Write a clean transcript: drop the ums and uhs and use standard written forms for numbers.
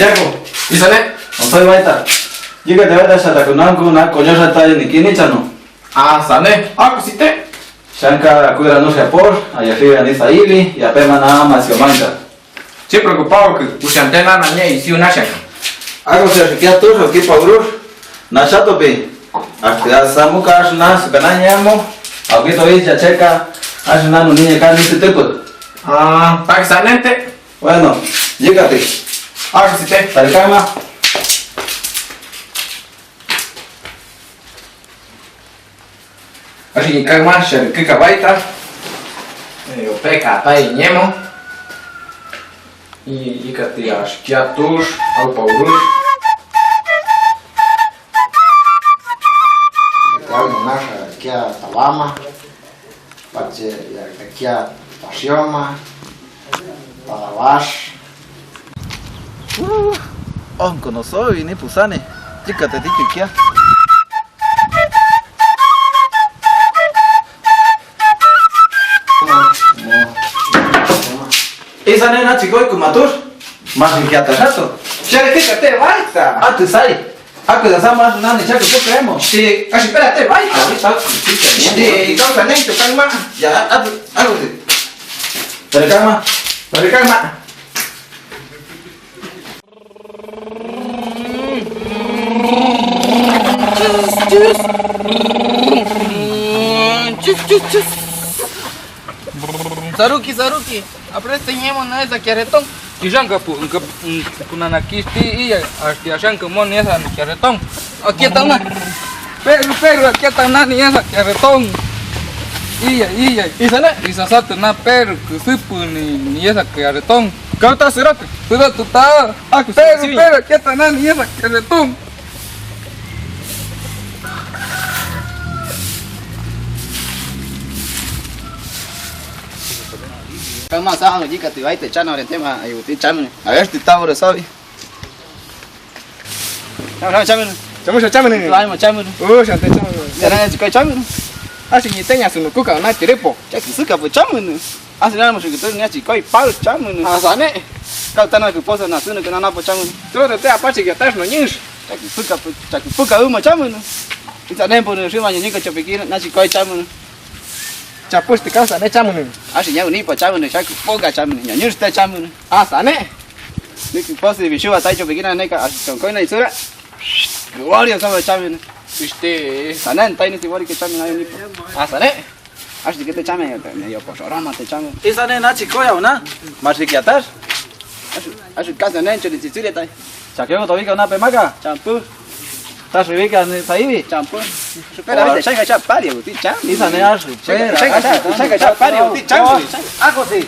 Santiago, Isane? soy Baita. Jika te vayas a la Kunanku, na coñosa está en Ikinichano. Ah, Sane. Ah, kusite. Shanka cuida no se apor, allá Nisa Ibi y apema nada más que manta. Che preocupado que usantena na nye isi una shaka. Hago se riquea tu, aquí paurur. Na chato pe. Hasta samuka ashnas benanyamo. Aquí todavía ya checa. Ashna no niña kan este tipo. Ah, tak sanente. Bueno, llégate. Ah, kusite. Tarikama. Así que kagma shar que kabaita. Opeka tai nyemo. И като я шкя туш, алпа уруш. Claro, naša kia talama, pače kia pasioma, talavash. On conoce ni pusane. Jícate tiki kia. Esa nena chico y kumatur. Más en kia tajato. Share que te baita. Ah, tú sai. Aku da sama nani chaco tu creemos. Sí, casi espérate, baita. Sí, causa nento, kagma. Ya, algo de. Tarikama. Pero kagma. Saruki, apreste nyemo na esa kiaretong. Kijanka puna na kisti iya, asti ashanka mon esa kiaretong. Aquí está una. Pero aquí está una ni esa kiaretong. Iya. Isa satu na pero kusupu ni esa kiaretong. Kau tak serat? Sudah tu tahu. Aku Pero aquí está una ni esa kiaretong. Kama sahaja jika te vaite chana orientema ayuti chamene. A ver, te tabore sabe. Chama chamene. Chamene. Laima chamene. Oh, shante chamene. Ya na chikai chamene. Así que tengas un kuka na tirepo. Chaki suka po chamene. Asi na mo shukito ni chikai pal chamene. Ah, Sane. Kau tana ku posa na sunu kana na po chamene. Tú te apache que estás no niños. Chaki puka uma chamene. Ita nempo ni shima ni ka chapikira na chikai chamene. Chapus te causa ne chamene. Asi nya ni po chamene chaki poka chamene. Nya nyus te chamene. Ah, Sane. Ni ku posa bi shua tai chapikira ne ka asi koi na isura. Guario sama chamene. Viste. Sanan tai ni si wari ke chamene ayo ni po. Ah, Sane. Asi que te chamene yo po rama te chamene. Esa nena chico ya una. Más que atar. Asi casa nencho ni sisure tai. Chaqueo todavía una pemaca. Champú. ¿Estás rica en Saibi? Champú. Supera viste changa cha pari uti cham. Esa nena es Changa cha pari uti cham. Algo sí.